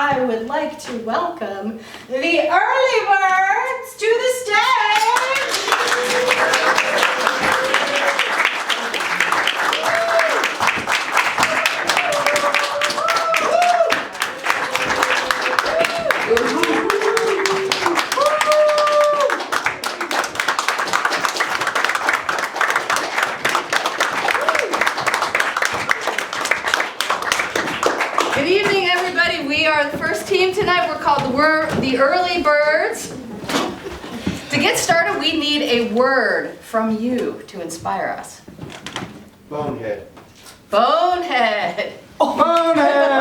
I would like to welcome the early birds to the stage. Good evening, everybody. We are the first team tonight. We're called the Early Birds. To get started, we need a word from you to inspire us. Bonehead. Bonehead. Bonehead!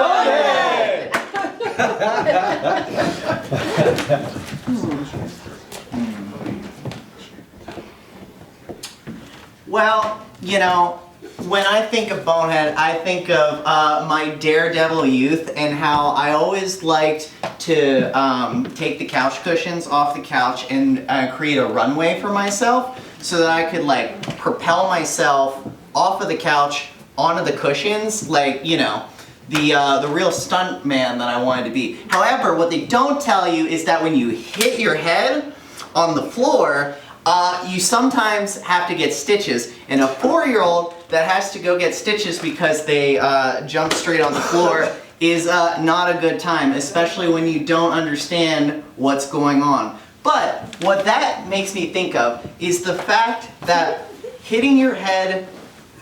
Well, you know, when I think of Bonehead, I think of my daredevil youth and how I always liked to take the couch cushions off the couch and create a runway for myself so that I could like propel myself off of the couch onto the cushions, like, you know, the real stunt man that I wanted to be. However, what they don't tell you is that when you hit your head on the floor, you sometimes have to get stitches, and a 4-year-old that has to go get stitches because they jump straight on the floor is not a good time, especially when you don't understand what's going on. But what that makes me think of is the fact that hitting your head,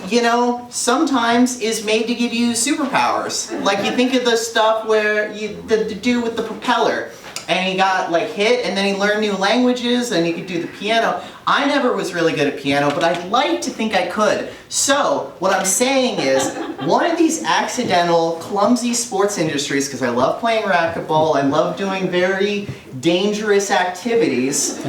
you know, sometimes is made to give you superpowers. Like you think of the stuff where the dude with the propeller, and he got like hit and then he learned new languages and he could do the piano. I never was really good at piano, but I'd like to think I could. So what I'm saying is, one of these accidental, clumsy sports industries, because I love playing racquetball, I love doing very dangerous activities.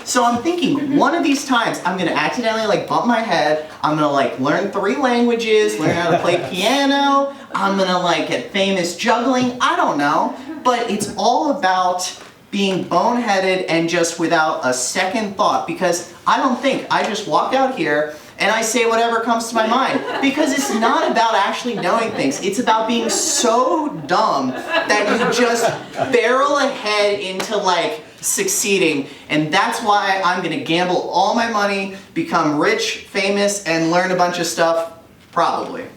So I'm thinking, one of these times, I'm gonna accidentally like bump my head, I'm gonna like learn 3 languages, learn how to play piano, I'm gonna like get famous juggling, I don't know. But it's all about being boneheaded and just without a second thought, because I don't think, I just walk out here and I say whatever comes to my mind, because it's not about actually knowing things, it's about being so dumb that you just barrel ahead into like succeeding. And that's why I'm gonna gamble all my money, become rich, famous, and learn a bunch of stuff, probably.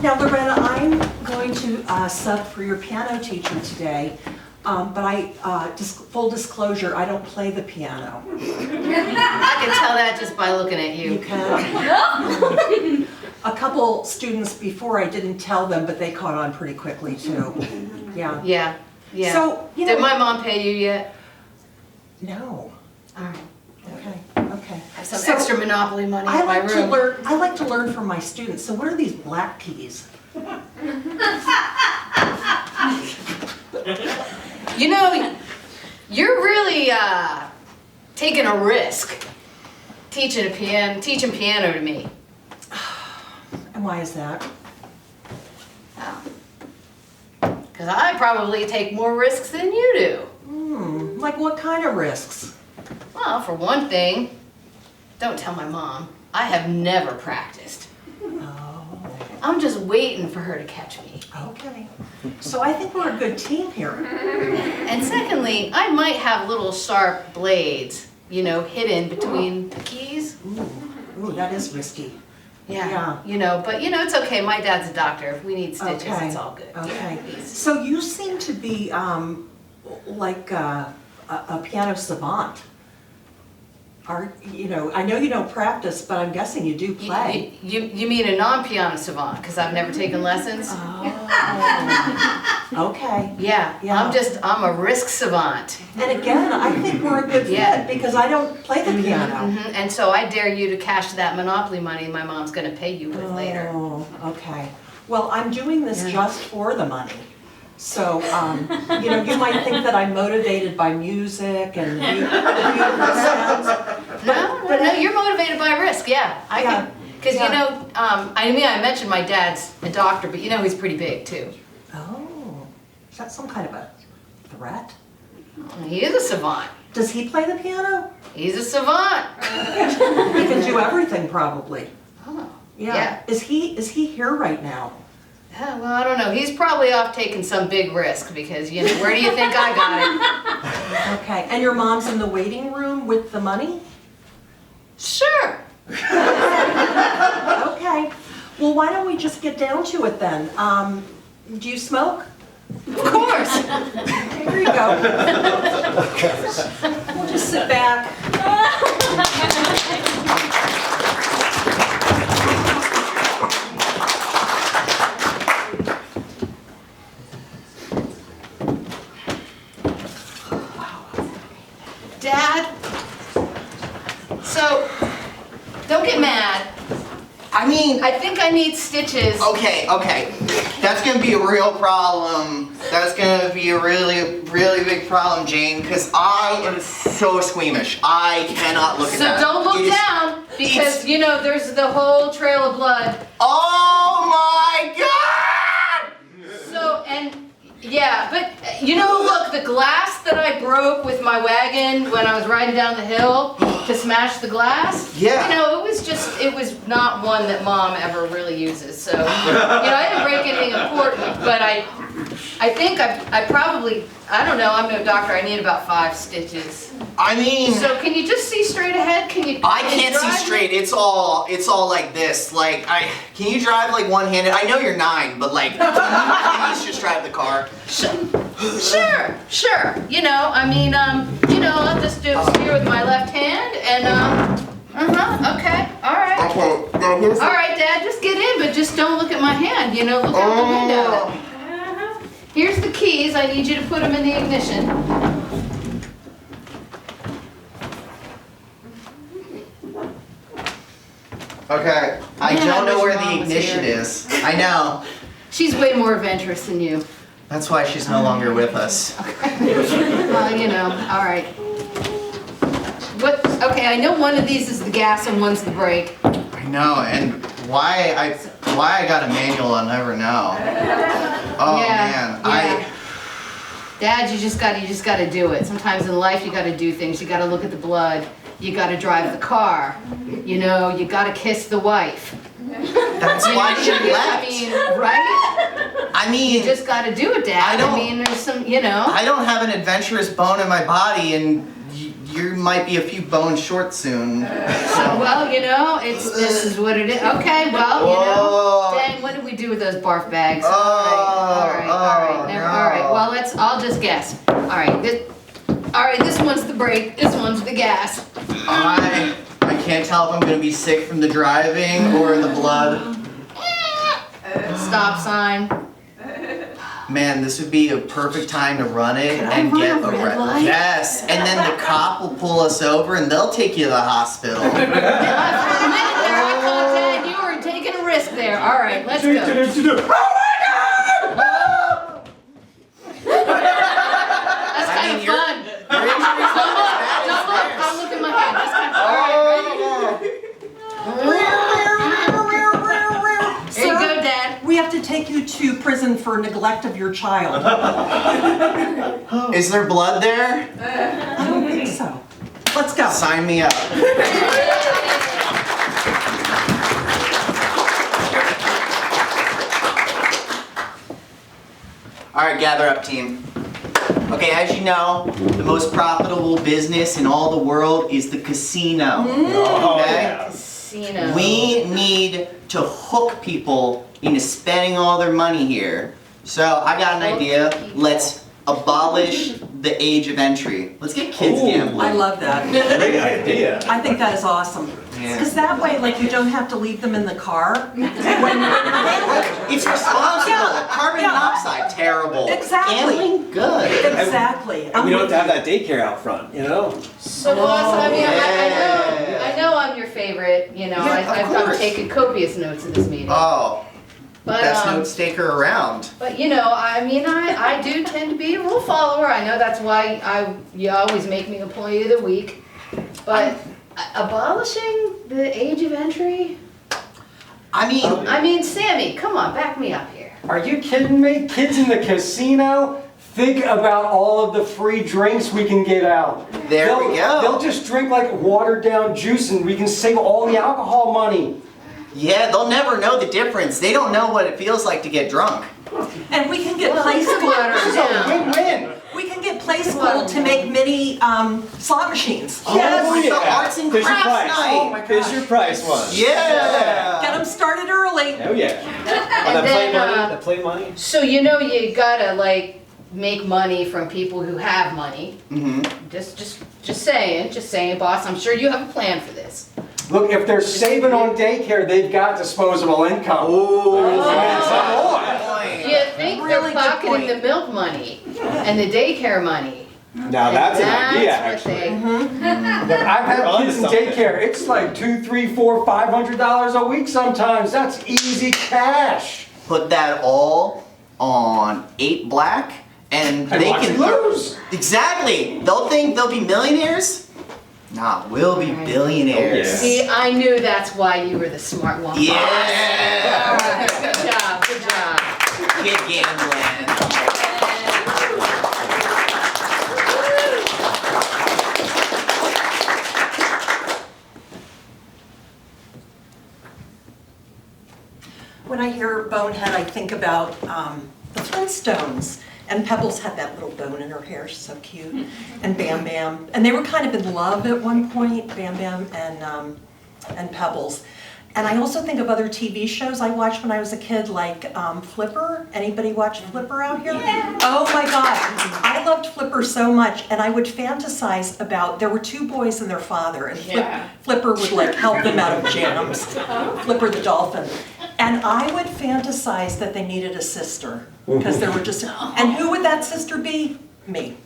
Now, Loretta, I'm going to sub for your piano teacher today, but full disclosure, I don't play the piano. I can tell that just by looking at you. You can. A couple students before I didn't tell them, but they caught on pretty quickly too. Yeah. Yeah. So, you know. Did my mom pay you yet? No. All right. Okay. Okay. I have some extra Monopoly money in my room. I like to learn from my students. So what are these black keys? You know, you're really taking a risk teaching piano to me. And why is that? Because I probably take more risks than you do. Like what kind of risks? Well, for one thing, don't tell my mom, I have never practiced. Oh. I'm just waiting for her to catch me. Okay. So I think we're a good team here. And secondly, I might have little sharp blades, you know, hidden between the keys. Ooh, that is risky. Yeah. You know, but you know, it's okay. My dad's a doctor. If we need stitches, Okay. it's all good. Okay. So you seem to be like a piano savant. You know, I know you don't practice, but I'm guessing you do play. You mean a non-piano savant, because I've never taken lessons? Oh. Okay. Yeah. I'm a risk savant. And again, I think we're a good fit because I don't play the piano. And so I dare you to cash that Monopoly money my mom's going to pay you with later. Oh, okay. Well, I'm doing this just for the money. So, you know, you might think that I'm motivated by music and beautiful sounds. No, you're motivated by risk, yeah. Because, you know, I mentioned my dad's a doctor, but you know he's pretty big, too. Oh, is that some kind of a threat? He is a savant. Does he play the piano? He's a savant. He can do everything probably. Oh, Yeah. yeah. Is he here right now? Yeah, well, I don't know. He's probably off taking some big risk because, you know, where do you think I got it? Okay. And your mom's in the waiting room with the money? Sure. Okay. Well, why don't we just get down to it then? Do you smoke? Of course. Here you go. We'll just sit back. Dad, so don't get mad. I mean, I think I need stitches. okay. That's gonna be a real problem. That's gonna be a really, really big problem, Jane, because I am so squeamish. I cannot look at So that. don't look It is- down because, you know, there's the whole trail of blood. Oh my God! So, and yeah, but you know, look, the glass that I broke with my wagon when I was riding down the hill to smash the glass. Yeah. You know, it was not one that Mom ever really uses. So, you know, I didn't break anything important, but I think I probably, I don't know, I'm no doctor, I need about 5 stitches. I mean, So can you just see straight ahead? Can you? I can you can't see drive? straight. It's all like this. Like, can you drive like one-handed? I know you're 9, but like, can you please just drive the car? Sure. You know, I mean, you know, I'll just do steer with my left hand and, okay, all right. Okay, now here's All right, Dad, just get in, but just don't look at my hand, you know, look out the window. Here's the keys, I need you to put them in the ignition. Okay, I Man, don't I know wish where Mom the was ignition here. is. I know. She's way more adventurous than you. That's why she's no longer with us. Well, you know, all right. Okay, I know one of these is the gas and one's the brake. I know, and why I got a manual, I'll never know. Oh man, Dad, you just gotta do it. Sometimes in life you gotta do things. You gotta look at the blood. You gotta drive the car. You know, you gotta kiss the wife. That's why she I left. mean, right? I mean, You just gotta do it, Dad. I don't- I mean, there's some, you know. I don't have an adventurous bone in my body, and you might be a few bones short soon. So. Well, you know, this is what it is. Okay, well, you know. Dang, what did we do with those barf bags? All right. All right. Well, I'll just guess. All right, this one's the brake, this one's the gas. I can't tell if I'm gonna be sick from the driving or the blood. Stop sign. Man, this would be a perfect time to run it Could I and run get a red light? Yes, and then the cop will pull us over and they'll take you to the hospital. For a minute there, I thought, Dad, you were taking a risk there. All right, let's go. That's kind of fun. Your injuries Don't look at my hand. That's kind of fun. All right, ready? There you go, Dad. We have to take you to prison for neglect of your child. Is there blood there? I don't think so. Let's go. Sign me up. All right, gather up, team. Okay, as you know, the most profitable business in all the world is the casino. Okay? Casino. We need to hook people into spending all their money here. So I got an idea. Let's abolish the age of entry. Let's get kids gambling. I love that. Great idea. I think that is awesome. Yeah. Because that way, like, you don't have to leave them in the car. It's responsible. Yeah. Carbon Yeah. monoxide, terrible. Exactly. Gambling, good. Exactly. And we don't have to have that daycare out front, you know? So, boss, I mean, yeah. I know I'm your favorite. You know, Yeah, of I'm course. taking copious notes of this meeting. Oh, But, best note taker around. But you know, I mean, I do tend to be a rule follower. I know that's why you always make me employee of the week. But abolishing the age of entry? I mean, Sammy, come on, back me up here. Are you kidding me? Kids in the casino? Think about all of the free drinks we can give out. There we go. They'll just drink like watered down juice and we can save all the alcohol money. Yeah, they'll never know the difference. They don't know what it feels like to get drunk. And we can get play This is school. a Win-win. We can get play school to make mini slot machines. Yes, Oh, the yeah. arts and Fisher crafts Price. night. Oh my gosh. Fisher Price one. Yeah. Get them started early. Oh yeah. And And the play then, money. The play money. So you know you gotta like make money from people who have money. Mm-hmm. Just saying, boss. I'm sure you have a plan for this. Look, if they're saving on daycare, they've got disposable income. You think Really they're good pocketing point. the milk money and the daycare money. Now that's an idea, That's what actually. Look, I've had You're onto kids in something. daycare. It's like $200, $300, $400, $500 a week sometimes. That's easy cash. Put that all on 8 Black, and And they watch can it lose. Exactly. They'll think they'll be millionaires. Nah, we'll be billionaires. Oh, yeah. See, I knew that's why you were the smart one. Yeah. All right, good job, good job. Get gambling. When I hear Bonehead, I think about the Flintstones. And Pebbles had that little bone in her hair, she's so cute. And Bam Bam. And they were kind of in love at one point, Bam Bam and Pebbles. And I also think of other TV shows I watched when I was a kid, like Flipper. Anybody watch Flipper out here? Yeah. Oh my God, I loved Flipper so much, and I would fantasize about, there were 2 boys and their father, and Flipper would like help them out of jams. Flipper the dolphin. And I would fantasize that they needed a sister, because there were just, and who would that sister be? Me.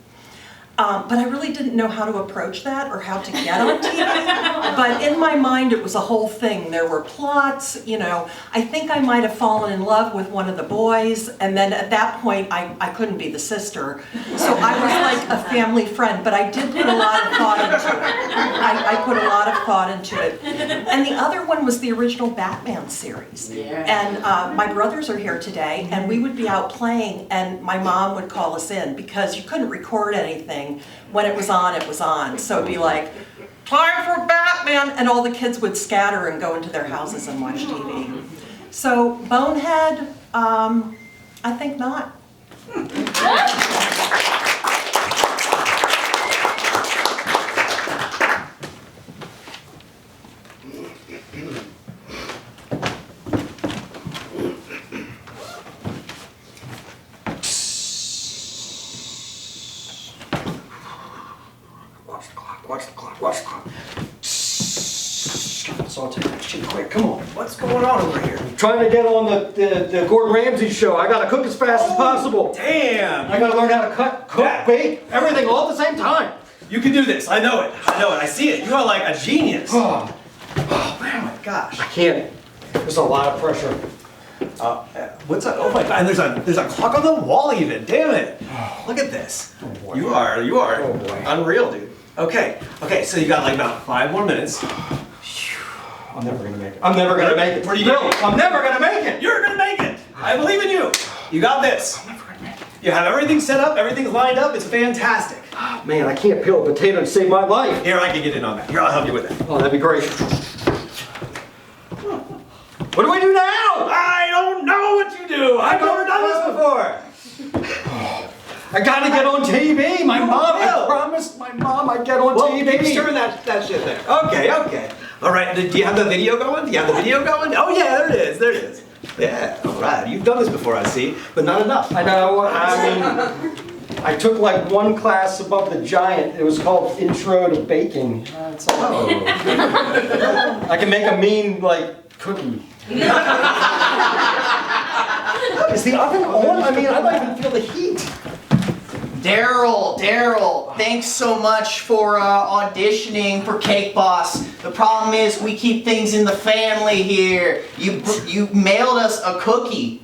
But I really didn't know how to approach that or how to get on TV. But in my mind, it was a whole thing. There were plots, you know. I think I might have fallen in love with one of the boys, and then at that point, I couldn't be the sister. So I was like a family friend, but I did put a lot of thought into it. I put a lot of thought into it. And the other one was the original Batman series. And my brothers are here today, and we would be out playing, and my mom would call us in because you couldn't record anything. When it was on, it was on. So it'd be like, time for Batman, and all the kids would scatter and go into their houses and watch TV. So Bonehead, I think not. Watch the clock. So I'll take that shit quick. Come on. What's going on over here? Trying to get on the Gordon Ramsay show. I gotta cook as fast as possible. Damn! I gotta learn how to cut, cook, Yeah. bake, everything all at the same time. You can do this. I know it. I see it. You are like a genius. Oh, Oh my gosh. I can't. There's a lot of pressure. What's up? Oh my god! And there's a clock on the wall even. Damn it! Look at this. boy. You are Oh, boy. unreal, dude. Okay. So you got like about 5 more minutes. I'm never gonna make it. I'm never gonna make it. What are you Bill, doing? I'm never gonna make it. You're gonna make it. I believe in you. You got this. You have everything set up. Everything's lined up. It's fantastic. Man, I can't peel a potato to save my life. Here, I can get in on that. Here, I'll help you with it. Oh, that'd be great. What do I do now? I don't know what you do. I've never done this before. I gotta get on TV. My mom, I Bill. promised my mom I'd get on Well, TV. keep stirring that shit there. Okay. All right, do you have the video going? Oh yeah, there it is. Yeah, all right. You've done this before, I see, but not enough. I know, I mean, I took like one class above the giant. It was called Intro to Baking. That's all. I can make a mean, like, cookie. Is the oven on? I mean, I don't even feel the heat. Daryl, thanks so much for auditioning for Cake Boss. The problem is we keep things in the family here. You mailed us a cookie.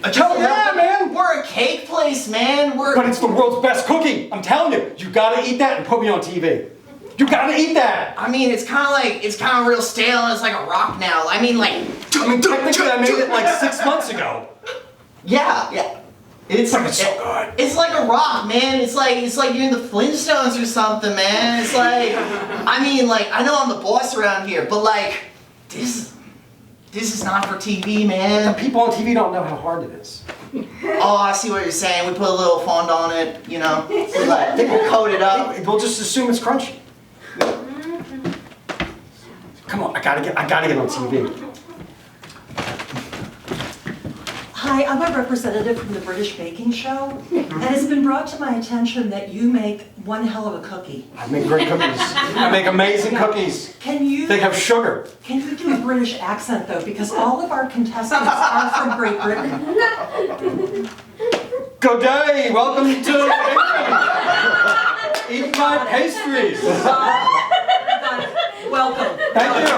Hell yeah, man! We're a cake place, man. But it's the world's best cookie. I'm telling you, you gotta eat that and put me on TV. You gotta eat that. I mean, it's kind of real stale and it's like a rock now. I mean, Technically, I made it like 6 months ago. Yeah. It's so good. It's like a rock, man. It's like you're in the Flintstones or something, man. It's like, I mean, like, I know I'm the boss around here, but like, this is not for TV, man. The people on TV don't know how hard it is. Oh, I see what you're saying. We put a little fond on it, you know. I think we'll coat it up. We'll just assume it's crunchy. Come on, I gotta get on TV. Hi, I'm a representative from the British Baking Show, and it's been brought to my attention that you make one hell of a cookie. I make great cookies. I make amazing cookies. Can you They have sugar. do a British accent though? Because all of our contestants are from Great Britain. Good day, welcome to Eat My Pastries. Welcome. Thank you.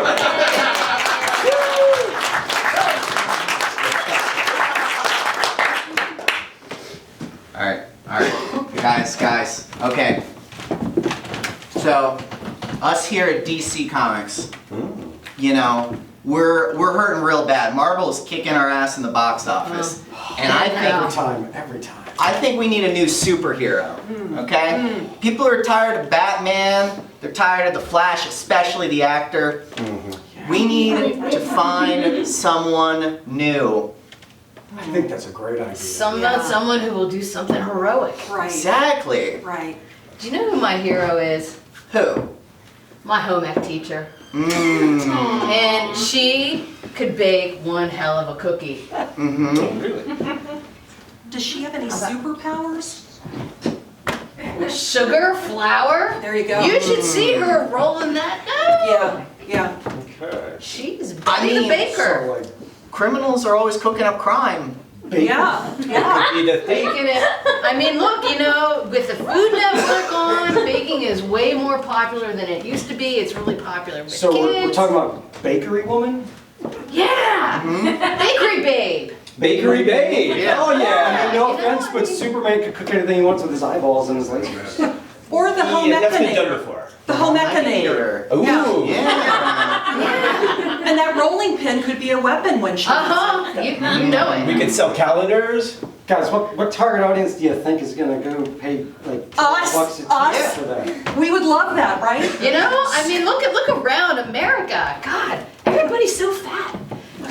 Alright, guys, okay. So, us here at DC Comics, you know, we're hurting real bad. Marvel's kicking our ass in the box office. And I think Every time. I think we need a new superhero, okay? People are tired of Batman, they're tired of the Flash, especially the actor. We need to find someone new. I think that's a great idea. Someone who will do something heroic. Right. Exactly. Right. Do you know who my hero is? Who? My home ec teacher. And she could bake one hell of a cookie. Really? Does she have any superpowers? Sugar, flour. There you go. You should see her rolling that dough. Yeah. Okay. She's I a mean, baker. So, like, Criminals are always cooking up crime. Yeah. Need a thing. Baking it. I mean, look, you know, with the Food Network on, baking is way more popular than it used to be. It's really popular with so kids. we're talking about bakery woman? Yeah! Bakery babe. Bakery babe. Yeah. Oh I mean, yeah. no You know offense, what I but mean? Superman could cook anything he wants with his eyeballs and his lasers. Or the home Yeah, that's been done ecanator. before. The home ecanator. Ooh. Yeah. And that rolling pin could be a weapon when she Uh-huh. You know it. We could sell calendars. Guys, what target audience do you think is gonna go pay like Us, $20 a us. ticket for that? We would love that, right? You know, I mean, look around America. God, everybody's so fat.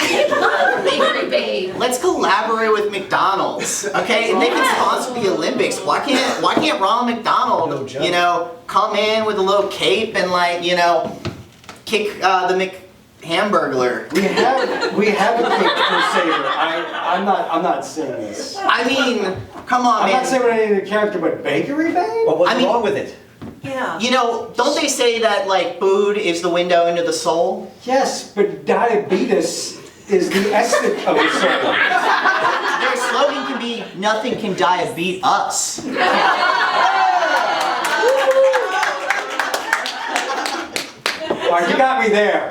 I love bakery babe. Let's collaborate with McDonald's, okay? And they can sponsor the Olympics. Why can't Ronald McDonald, No joke. you know, come in with a little cape and like, you know, kick the McHamburglar? We have a cake crusader. I'm not saying this. I mean, come on, I'm man. not saying what any character, but bakery babe? But what's I mean- wrong with it? Yeah. You know, don't they say that like food is the window into the soul? Yes, but diabetes is the exit of the soul. Their slogan can be "Nothing can diabeat us." All right, you got me there.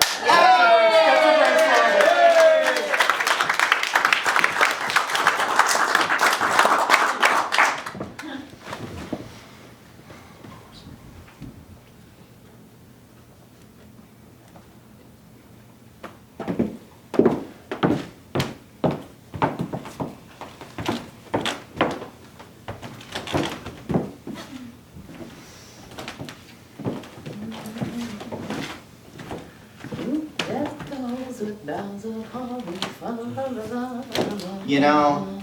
You know,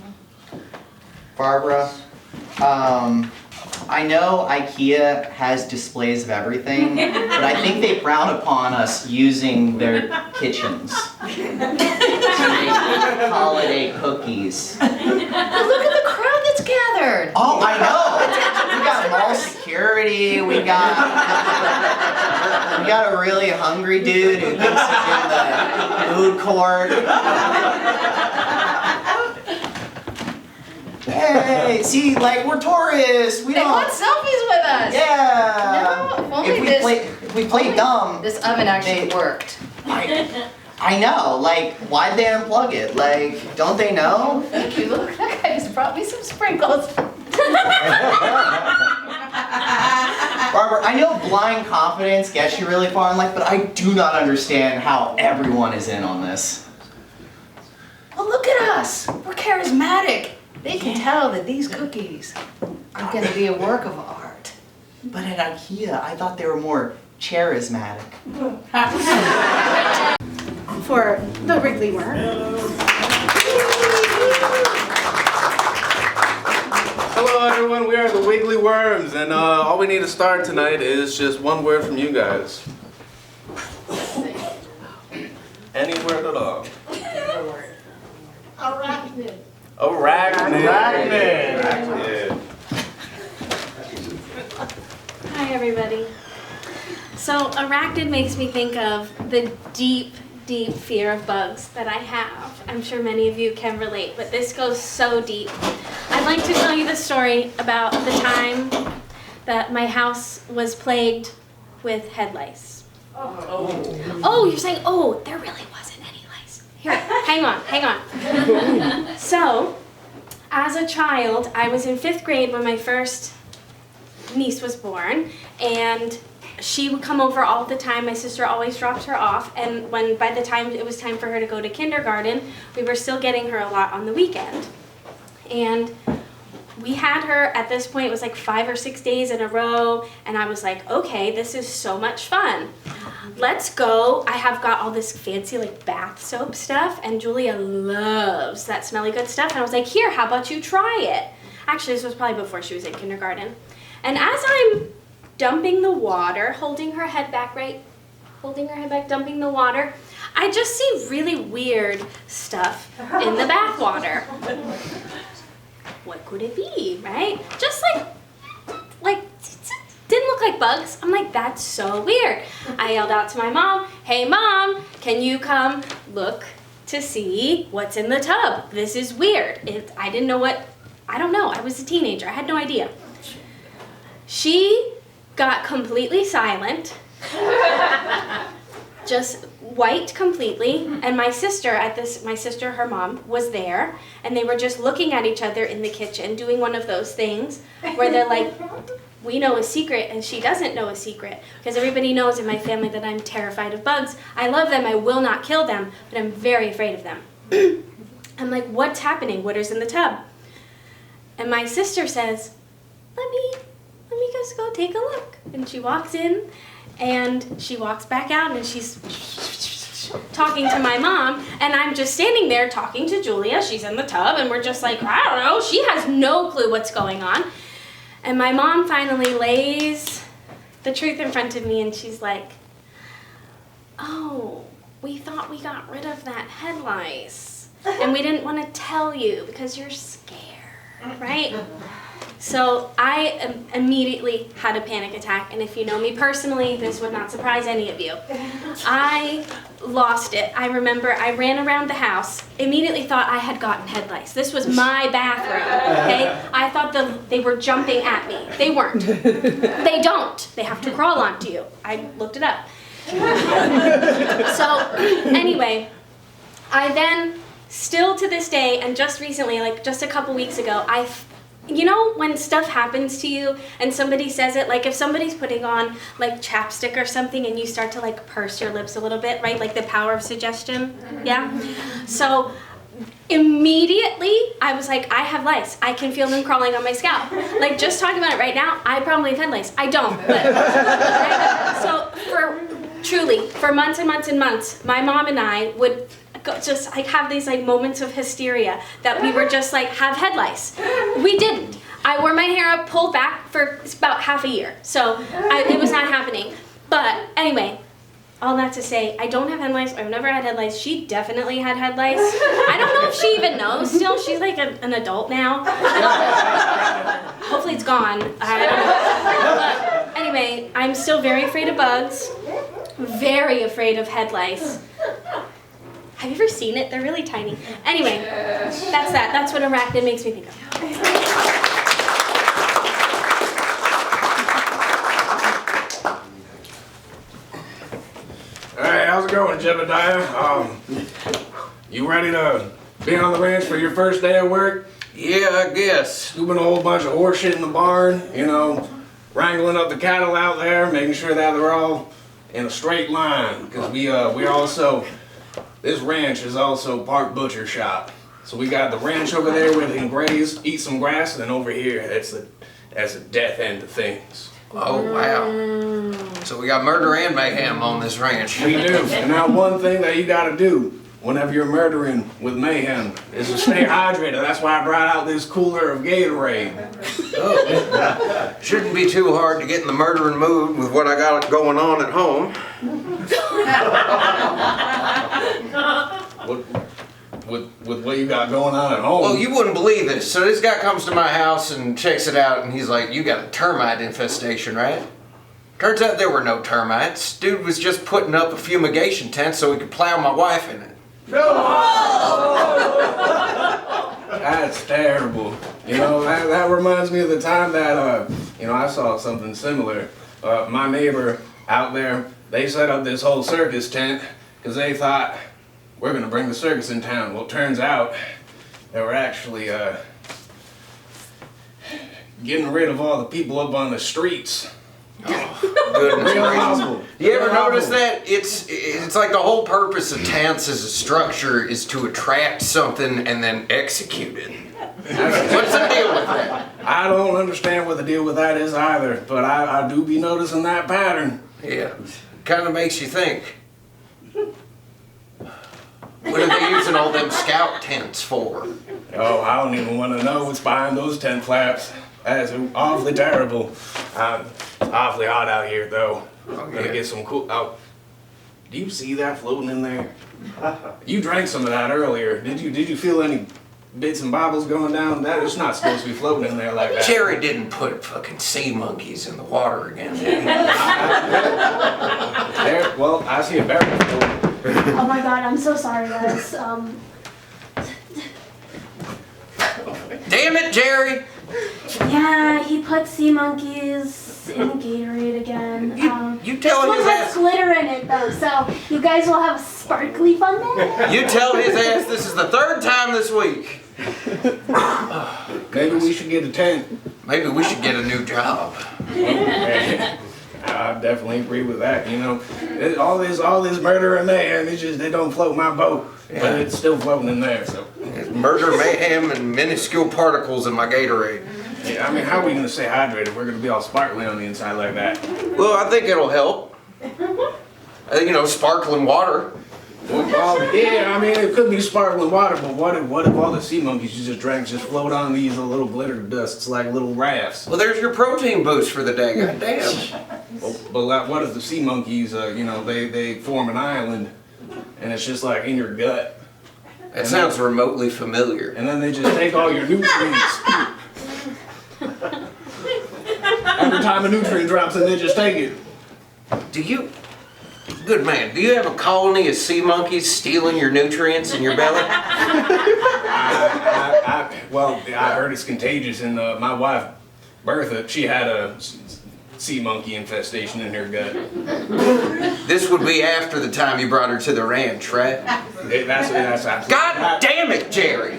Barbara, I know IKEA has displays of everything, but I think they frown upon us using their kitchens to make holiday cookies. But look at the crowd that's gathered. Oh, I know. We got mall security. We got a really hungry dude who thinks he's in the food court. Hey, see, like we're tourists. We They don't. want selfies with us. Yeah. No, if only If we play dumb. This oven actually They- worked. I know. Like, why'd they unplug it? Like, don't they know? Thank you. Look, that guy just brought me some sprinkles. Barbara, I know blind confidence gets you really far in life, but I do not understand how everyone is in on this. Well, look at us. We're charismatic. They can tell that these cookies are gonna be a work of art. But at IKEA, I thought they were more charismatic. For the Wrigley worm. Hello everyone, we are the Wiggly Worms, and all we need to start tonight is just one word from you guys. Any word at all. Arachnid. Arachnid. Arachnid. Hi everybody. So arachnid makes me think of the deep fear of bugs that I have. I'm sure many of you can relate, but this goes so deep. I'd like to tell you the story about the time that my house was plagued with head lice. Oh, you're saying, oh, there really wasn't any lice. Here, hang on. So, as a child, I was in 5th grade when my first niece was born, and she would come over all the time. My sister always dropped her off, and by the time it was time for her to go to kindergarten, we were still getting her a lot on the weekend. And we had her, at this point, it was like 5 or 6 days in a row, and I was like, okay, this is so much fun. Let's go. I have got all this fancy like bath soap stuff, and Julia loves that smelly good stuff, and I was like, here, how about you try it? Actually, this was probably before she was in kindergarten. And as I'm dumping the water, holding her head back, dumping the water, I just see really weird stuff in the bath water. What could it be, right? Just like, didn't look like bugs. I'm like, that's so weird. I yelled out to my mom, hey mom, can you come look to see what's in the tub? This is weird. I didn't know I don't know, I was a teenager, I had no idea. She got completely silent, just white completely, and my sister, her mom, was there, and they were just looking at each other in the kitchen, doing one of those things where they're like, we know a secret and she doesn't know a secret, because everybody knows in my family that I'm terrified of bugs. I love them, I will not kill them, but I'm very afraid of them. I'm like, what's happening? What is in the tub? And my sister says, let me just go take a look. And she walks in, and she walks back out, and she's talking to my mom, and I'm just standing there talking to Julia. She's in the tub, and we're just like, I don't know. She has no clue what's going on. And my mom finally lays the truth in front of me, and she's like, oh, we thought we got rid of that head lice, and we didn't want to tell you because you're scared, right? So I immediately had a panic attack, and if you know me personally, this would not surprise any of you. I lost it. I remember I ran around the house, immediately thought I had gotten head lice. This was my bathroom, okay? I thought they were jumping at me. They weren't. They don't. They have to crawl onto you. I looked it up. So anyway, I then, still to this day, and just recently, like just a couple weeks ago, you know when stuff happens to you and somebody says it, like if somebody's putting on like chapstick or something and you start to like purse your lips a little bit, right? Like the power of suggestion, yeah? So immediately I was like, I have lice. I can feel them crawling on my scalp. Like just talking about it right now, I probably have had lice. I don't, but. So for months and months and months, my mom and I would just like have these like moments of hysteria that we were just like have head lice. We didn't. I wore my hair up, pulled back for about half a year, so it was not happening. But anyway, all that to say, I don't have head lice. I've never had head lice. She definitely had head lice. I don't know if she even knows still. She's like an adult now. Hopefully it's gone. I don't know. But anyway, I'm still very afraid of bugs. Very afraid of head lice. Have you ever seen it? They're really tiny. Anyway, that's that. That's what arachnid makes me think of. Alright, how's it going, Jebediah? You ready to be on the ranch for your first day of work? Yeah, I guess. Scooping a whole bunch of horse shit in the barn, you know, wrangling up the cattle out there, making sure that they're all in a straight line, because we're also, this ranch is also part butcher shop. So we got the ranch over there where they can graze, eat some grass, and then over here, that's the death end of things. Oh, wow. So we got murder and mayhem on this ranch. We do. And now one thing that you gotta do whenever you're murdering with mayhem is to stay hydrated. That's why I brought out this cooler of Gatorade. Oh. Shouldn't be too hard to get in the murdering mood with what I got going on at home. With what you got going on at home. Well, you wouldn't believe this. So this guy comes to my house and checks it out, and he's like, "You got a termite infestation, right?" Turns out there were no termites. Dude was just putting up a fumigation tent so he could plow my wife in it. That's terrible. You know, that reminds me of the time that, I saw something similar. My neighbor out there, they set up this whole circus tent because they thought, we're going to bring the circus in town. Well, it turns out they were actually getting rid of all the people up on the streets. Oh, goodness gracious. You ever notice that? It's like the whole purpose of tents as a structure is to attract something and then execute it. What's the deal with that? I don't understand what the deal with that is either, but I do be noticing that pattern. Yeah, kind of makes you think. What are they using all them scout tents for? Oh, I don't even want to know what's behind those tent flaps. That is awfully terrible. Awfully hot out here, though. Oh, Gonna yeah. get some cool. Oh, do you see that floating in there? You drank some of that earlier. Did you feel any bits and bobbles going down? That it's not supposed to be floating in there like that. Jerry didn't put fucking sea monkeys in the water again, did he? There, well, I see a barrel floating. Oh my god, I'm so sorry, guys. Damn it, Jerry! Yeah, he put sea monkeys in the Gatorade again. You tell this one his has ass. glitter in it though, so you guys will have a sparkly fun day. You tell his ass this is the third time this week. Maybe we should get a tent. Maybe we should get a new job. I definitely agree with that. You know, all this murder and mayhem, it's just they don't float my boat, but it's still floating in there. So Murder, mayhem, and minuscule particles in my Gatorade. yeah, I mean, how are we gonna stay hydrated? We're gonna be all sparkly on the inside like that. Well, I think it'll help. I think, sparkling water. Well, yeah, I mean, it could be sparkling water, but what if all the sea monkeys you just drank just float on these little glitter dusts like little rafts? Well, there's your protein boost for the day. God damn. But what if the sea monkeys, they form an island, and it's just like in your gut, That sounds remotely familiar. and then they just take all your nutrients. Every time a nutrient drops, and they just take it. Good man, do you have a colony of sea monkeys stealing your nutrients in your belly? Well, I heard it's contagious, and my wife, Bertha, she had a sea monkey infestation in her gut. This would be after the time you brought her to the ranch, right? That's absolutely. God damn it, Jerry!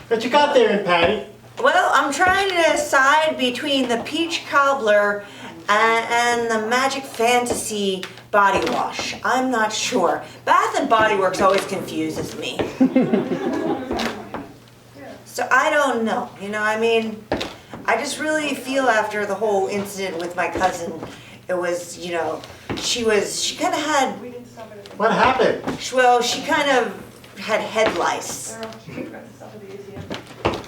What you got there, Patty? Well, I'm trying to decide between the peach cobbler and the magic fantasy body wash. I'm not sure. Bath and Body Works always confuses me. So I don't know. I just really feel after the whole incident with my cousin, it was, she kind of had. What happened? Well, she kind of had head lice.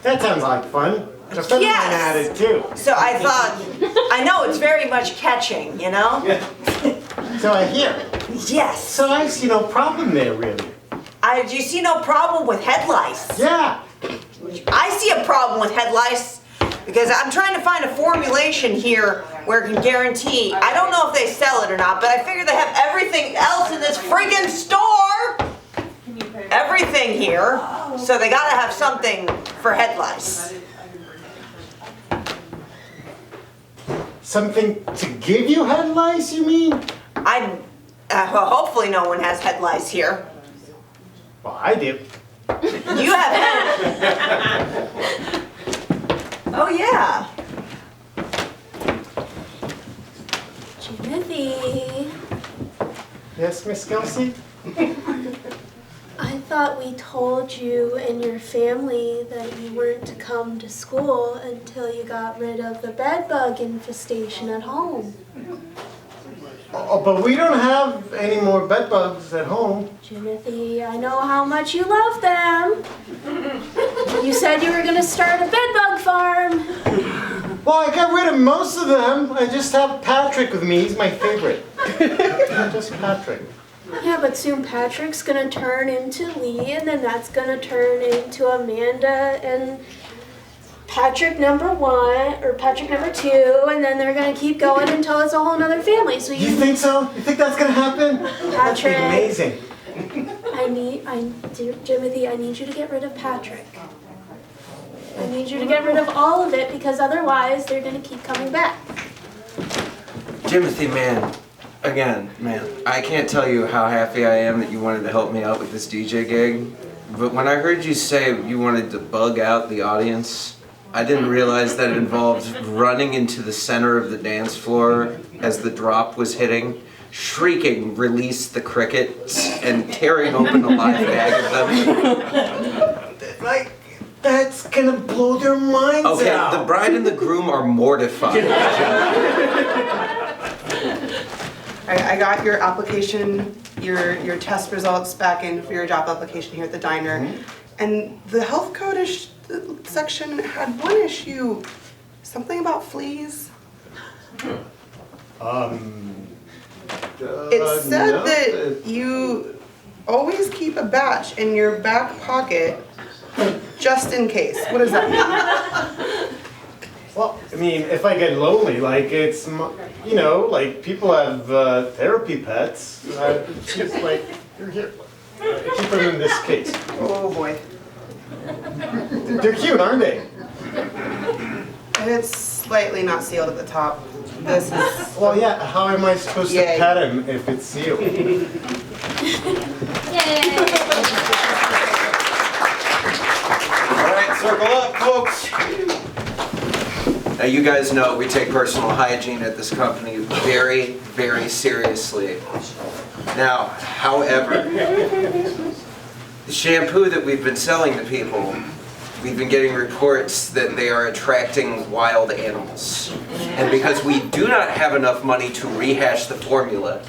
That sounds like fun. A friend of mine had it too. So I thought, I know it's very much catching, So I hear. Yes. So I see no problem there, really. Do you see no problem with head lice? Yeah. I see a problem with head lice because I'm trying to find a formulation here where it can guarantee, I don't know if they sell it or not, but I figure they have everything else in this freaking store. Everything here. So they gotta have something for head lice. Something to give you head lice, you mean? Hopefully no one has head lice here. Well, I do. You have. Oh yeah. Timothy, Yes, Miss Kelsey? I thought we told you and your family that you weren't to come to school until you got rid of the bedbug infestation at home. Oh, but we don't have any more bed bugs at home. Timothy, I know how much you love them. You said you were going to start a bedbug farm. Well, I got rid of most of them. I just have Patrick with me. He's my favorite. Just Patrick. Yeah, but soon Patrick's gonna turn into Lee, and then that's gonna turn into Amanda and Patrick number 1 or Patrick number 2, and then they're gonna keep going until it's a whole nother family. So You think so? You think that's gonna happen? That'd be Patrick, amazing. Timothy, I need you to get rid of Patrick. I need you to get rid of all of it because otherwise they're gonna keep coming back. Timothy, man. Again, man, I can't tell you how happy I am that you wanted to help me out with this DJ gig. But when I heard you say you wanted to bug out the audience, I didn't realize that it involved running into the center of the dance floor as the drop was hitting, shrieking, "Release the crickets," and tearing open a live bag of them. Like, that's gonna blow their minds out. Okay, the bride and the groom are mortified. I got your application, your test results back in for your job application here at the diner. And the health code section had one issue, something about fleas. It said no, that you always keep a batch in your back pocket just in case. What does that mean? Well, I mean, if I get lonely, like it's, you know, like people have therapy pets. It's just like, you're here. I keep them in this case. Oh boy. They're cute, aren't they? It's slightly not sealed at the top. This is. Well, yeah, how am I supposed to Yay. pet him if it's sealed? Yay! All right, circle up, folks. Now, you guys know we take personal hygiene at this company very, very seriously. Now, however, the shampoo that we've been selling to people, we've been getting reports that they are attracting wild animals. And because we do not have enough money to rehash the formula,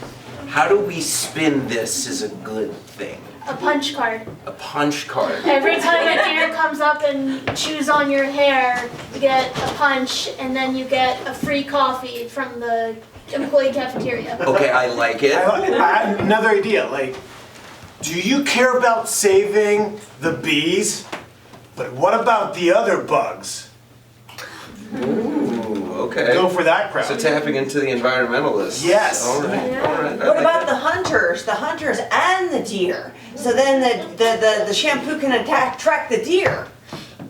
how do we spin this as a good thing? A punch card. A punch card. Every time a deer comes up and chews on your hair, you get a punch, and then you get a free coffee from the employee cafeteria. Okay, I like it. I have another idea, like, do you care about saving the bees? But what about the other bugs? Ooh, okay. Go for that crowd. So tapping into the environmentalists. Yes. All right, all right. What about the hunters and the deer? So then the shampoo can attract the deer.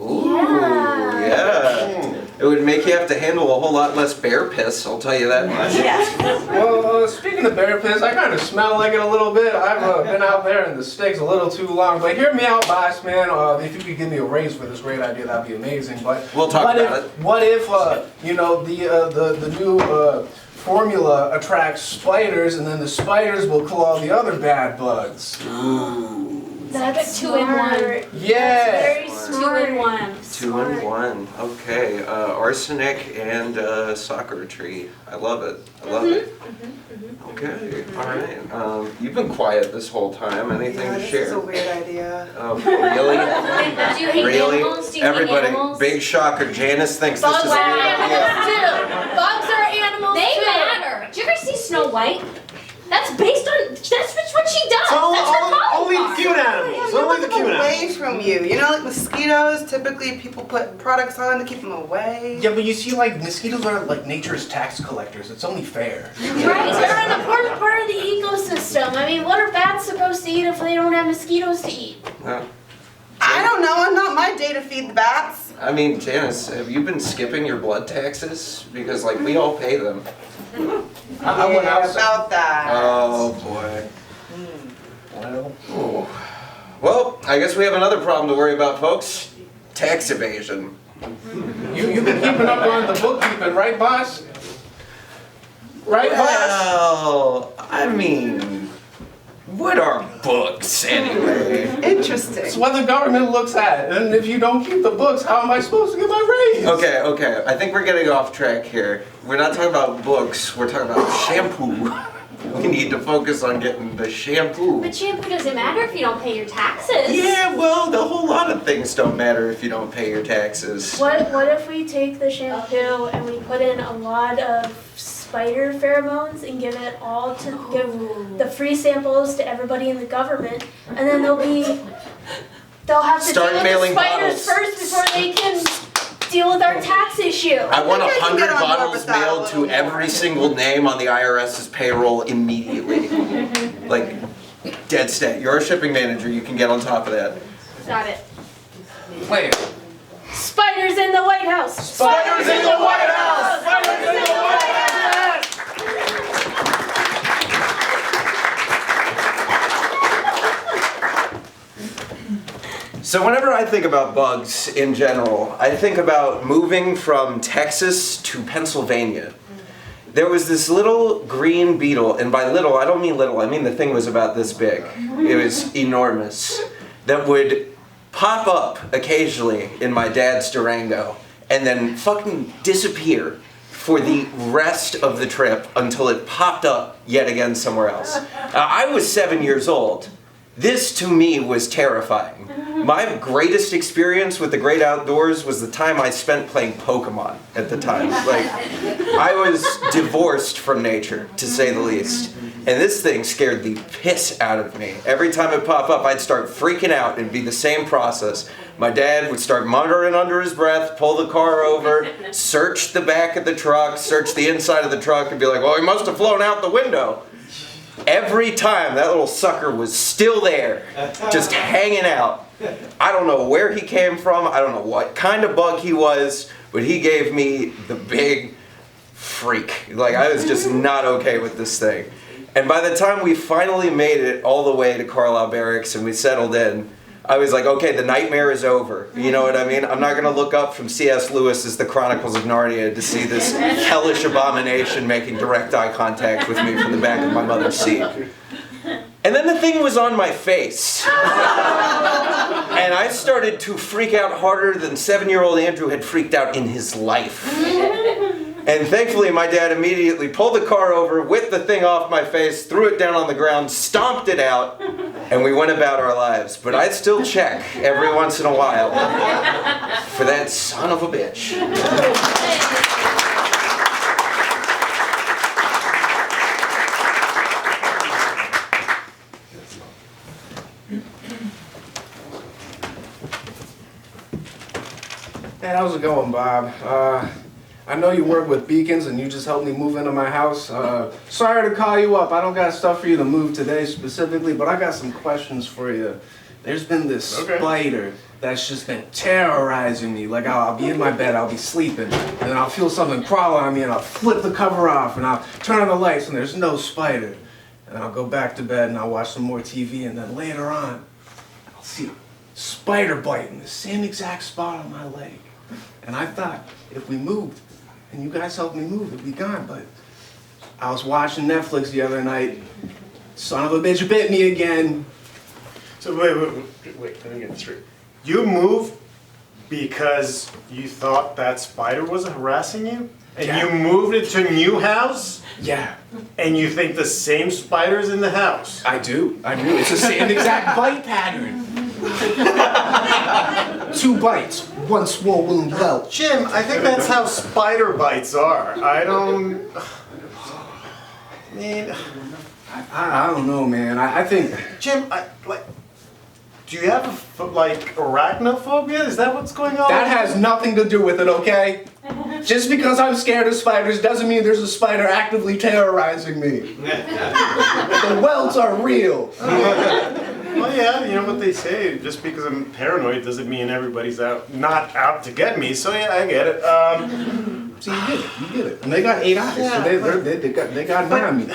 Ooh, yeah. It would make you have to handle a whole lot less bear piss, I'll tell you that much. Yes. Well, speaking of bear piss, I kind of smell like it a little bit. I've been out there and the steak's a little too long. But hear me out, boss man. If you could give me a raise for this great idea, that'd be amazing. But we'll talk about it. What if you know, the new formula attracts spiders, and then the spiders will kill all the other bad bugs? Ooh. That's Two in one. Yeah. Very 2 smart. in 1. 2 in 1. Okay. Arsenic and soccer tree. I love it. I love it. Okay. All right. You've been quiet this whole time. Anything to This share? is a weird idea. Really? Do you hate Really? animals? Do you Everybody, hate animals? big shocker. Janice thinks Bugs this is a are weird idea. animals too. Bugs are animals They too. matter. Did you ever see Snow White? That's based on, that's what she does. That's her Only the cute animals. Only the cute animals. Away from you. You know, like mosquitoes, typically people put products on to keep them away. Yeah, but you see, like, mosquitoes are like nature's tax collectors. It's only fair. Right, they're an important part of the ecosystem. I mean, what are bats supposed to eat if they don't have mosquitoes to eat? I don't know. I'm not my day to feed the bats. I mean, Janice, have you been skipping your blood taxes? Because, like, we all pay them. I went out. About that. Oh, boy. Well, Oh. Well, I guess we have another problem to worry about, folks. Tax evasion. You've been keeping up on the bookkeeping, right, boss? Right, boss? Well, I mean, what are books anyway? Interesting. It's what the government looks at, and if you don't keep the books, how am I supposed to get my raise? Okay, I think we're getting off track here. We're not talking about books, we're talking about shampoo. We need to focus on getting the shampoo. But shampoo doesn't matter if you don't pay your taxes. Yeah, well, the whole lot of things don't matter if you don't pay your taxes. What if we take the shampoo and we put in a lot of spider pheromones and give it all to give the free samples to everybody in the government, and then they'll have to Start deal with mailing the spiders bottles. first before they can deal with our tax issue. I want think I can 100 get on board bottles with that a mailed little to every single name on the IRS's payroll immediately. Like, dead set. You're a shipping manager, you can get on top of that. Got it. Wait. Spiders in the White House. Spiders in the White House! Spiders in the White House! So whenever I think about bugs in general, I think about moving from Texas to Pennsylvania. There was this little green beetle, and by little, I don't mean little, I mean the thing was about this big. It was enormous. That would pop up occasionally in my dad's Durango, and then fucking disappear for the rest of the trip until it popped up yet again somewhere else. I was 7 years old. This to me was terrifying. My greatest experience with the great outdoors was the time I spent playing Pokemon at the time. Like, I was divorced from nature, to say the least. And this thing scared the piss out of me. Every time it popped up, I'd start freaking out. It'd be the same process. My dad would start muttering under his breath, pull the car over, search the back of the truck, search the inside of the truck, and be like, well, he must have flown out the window. Every time that little sucker was still there, just hanging out. I don't know where he came from, I don't know what kind of bug he was, but he gave me the big freak. Like, I was just not okay with this thing. And by the time we finally made it all the way to Carlisle Barracks and we settled in, I was like, okay, the nightmare is over. You know what I mean? I'm not going to look up from C.S. Lewis's The Chronicles of Narnia to see this hellish abomination making direct eye contact with me from the back of my mother's seat. And then the thing was on my face. And I started to freak out harder than 7-year-old Andrew had freaked out in his life. And thankfully, my dad immediately pulled the car over, whipped the thing off my face, threw it down on the ground, stomped it out, and we went about our lives. But I'd still check every once in a while for that son of a bitch. Hey, how's it going, Bob? I know you work with Beacons and you just helped me move into my house. Sorry to call you up. I don't got stuff for you to move today specifically, but I got some questions for you. There's been this spider that's just been terrorizing me. Like, I'll be in my bed, I'll be sleeping, and then I'll feel something crawl on me, and I'll flip the cover off, and I'll turn on the lights, and there's no spider. And I'll go back to bed, and I'll watch some more TV, and then later on, I'll see a spider bite in the same exact spot on my leg. And I thought, if we moved, and you guys helped me move, it'd be gone. But I was watching Netflix the other night. Son of a bitch bit me again. So wait, let me get this straight. You moved because you thought that spider was harassing you? And you moved it to a new house? Yeah. And you think the same spider's in the house? I do. It's the same exact bite pattern. 2 bites, 1 swollen welt. Jim, I think that's how spider bites are. I don't know, man. I think... Jim, do you have arachnophobia? Is that what's going on? That has nothing to do with it, okay? Just because I'm scared of spiders doesn't mean there's a spider actively terrorizing me. The welts are real. Well, yeah, you know what they say. Just because I'm paranoid doesn't mean everybody's not out to get me. So yeah, I get it. See, you get it. And they got 8 eyes, Yeah, so they got an eye on me.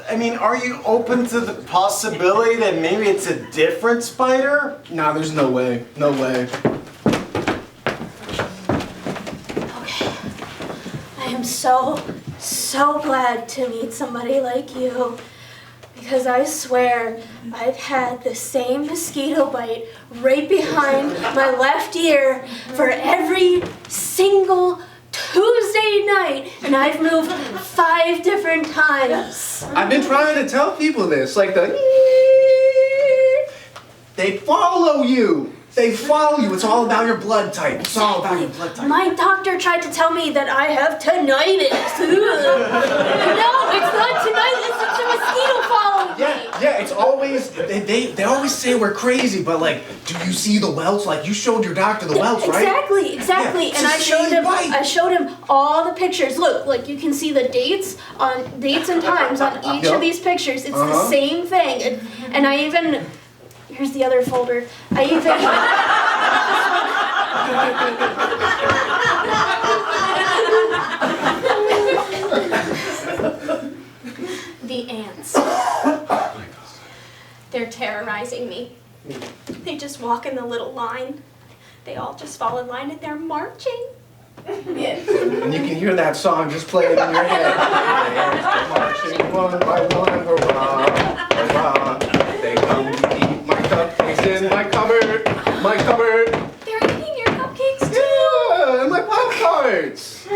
I mean, are you open to the possibility that maybe it's a different spider? Nah, there's no way. No way. Okay. I am so glad to meet somebody like you. Because I swear, I've had the same mosquito bite right behind my left ear for every single Tuesday night, and I've moved 5 different times. I've been trying to tell people this, like they follow you. They follow you. It's all about your blood type. It's all about your blood type. My doctor tried to tell me that I have tinnitus. No, it's not tinnitus. It's a mosquito following me. Yeah, it's always, they always say we're crazy, but like, do you see the welts? Like, you showed your doctor the welts, right? Exactly. Yeah, And I showed him all the pictures. Look, like you can see the dates and times on each of these pictures. It's the same thing. And I even, here's the other folder. I even the ants. They're terrorizing me. They just walk in the little line. They all just fall in line and they're marching. And you can hear that song just playing in your head. Marching one by one, hurrah, hurrah. They come to eat my cupcakes in my cupboard. My cupboard. They're eating your cupcakes too. Yeah, and my Pop-Tarts.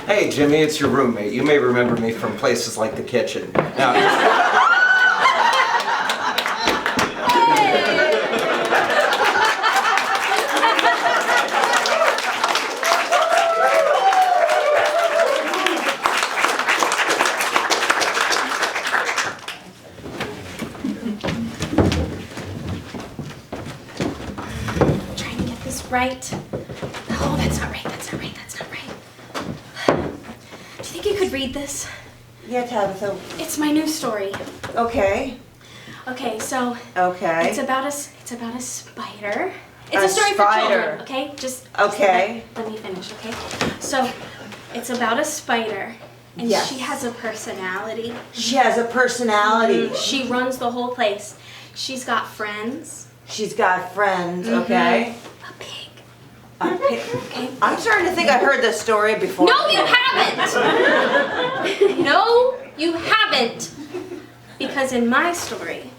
Hey, Jimmy, it's your roommate. You may remember me from places like the kitchen. Now, right. Oh, that's not right. That's not right. That's not right. Do you think you could read this? Yeah, Tabitha. It's my new story. Okay. Okay, so. Okay. It's about a spider. It's a story spider. for children. Okay, just okay. Let me finish. Okay. So, it's about a spider. And yes. She has a personality. She has a personality. She runs the whole place. She's got friends. She's got friends, okay. A pig. A pig. Okay. I'm starting to think I heard this story before. No, you haven't! No, you haven't! Because in my story,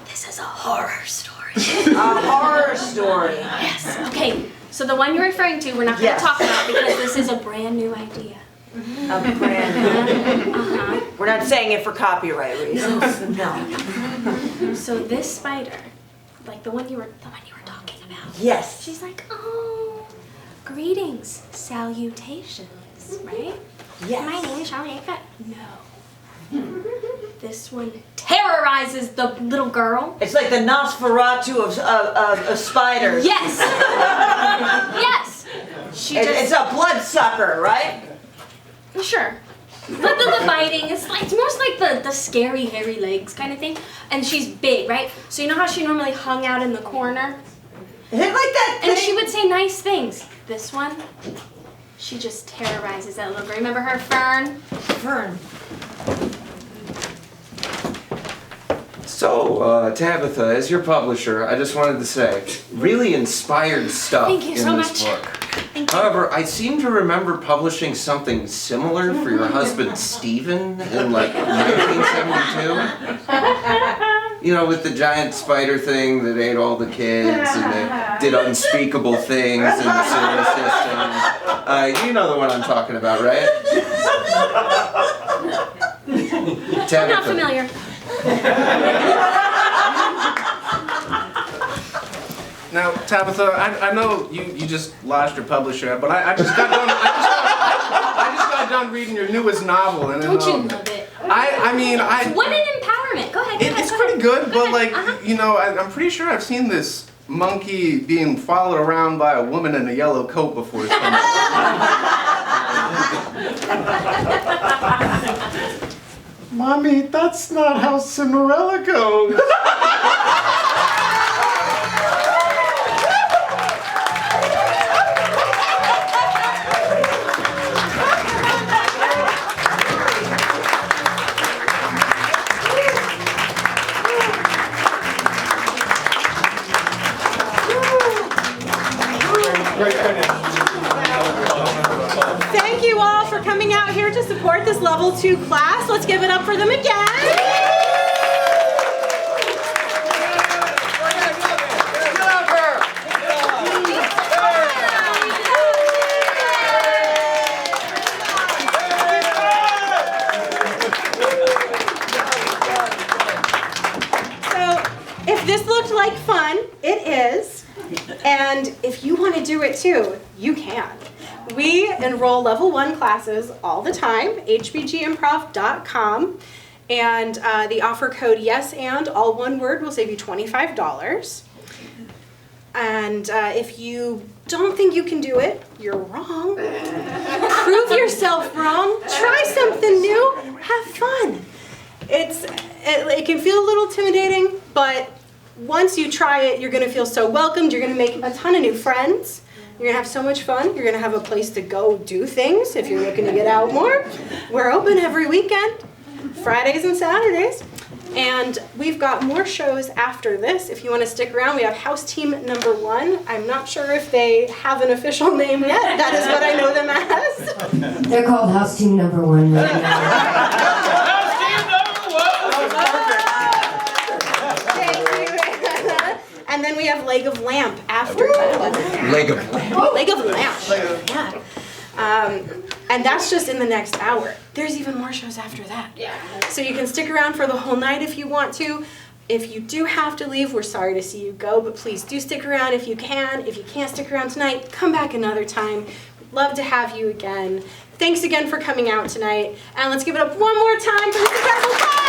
this is a horror story. A horror story. Yes. Okay, so the one you're referring to, we're not going to talk about because this is a brand new idea. A brand new. We're not saying it for copyright reasons. No. So this spider, like the one you were talking about. Yes. She's like, oh, greetings, salutations, right? Yes. My name is Shalika. No. This one terrorizes the little girl. It's like the Nosferatu of spiders. Yes. Yes. It's a bloodsucker, right? Sure. The biting, it's more like the scary hairy legs kind of thing. And she's big, right? So you know how she normally hung out in the corner? Is it like that thing? And she would say nice things. This one, she just terrorizes that little girl. Remember her, Fern? Fern. So, Tabitha, as your publisher, I just wanted to say, really inspired stuff Thank you so in this much. book. However, I seem to remember publishing something similar for your husband, Stephen, in like 1972. You know, with the giant spider thing that ate all the kids and they did unspeakable things in the sewer system. You know the one I'm talking about, right? I'm not familiar. Now, Tabitha, I know you just lost your publisher, but I just got done. I just got done reading your newest novel, and Don't you love it? I mean, What an empowerment! Go ahead. It's pretty good, but like you know, I'm pretty sure I've seen this monkey being followed around by a woman in a yellow coat before. Mommy, that's not how Cinderella goes. start this level 2 class. Let's give it up for them again. If this looked like fun, it is. And if you want to do it too, you can. We enroll level 1 classes all the time, hbgimprov.com. And the offer code yes and, all one word, will save you $25. And if you don't think you can do it, you're wrong. Prove yourself wrong. Try something new. Have fun. It can feel a little intimidating, but once you try it, you're going to feel so welcomed. You're going to make a ton of new friends. You're going to have so much fun. You're going to have a place to go do things if you're looking to get out more. We're open every weekend, Fridays and Saturdays. And we've got more shows after this. If you want to stick around, we have House Team Number 1. I'm not sure if they have an official name yet. That is what I know them as. They're called House Team Number 1 right now. And then we have Leg of Lamp after that. Leg of Lamp. Leg of Lamp. Yeah. And that's just in the next hour. There's even more shows after that. Yeah. So you can stick around for the whole night if you want to. If you do have to leave, we're sorry to see you go, but please do stick around if you can. If you can't stick around tonight, come back another time. We'd love to have you again. Thanks again for coming out tonight. And let's give it up one more time for this incredible class.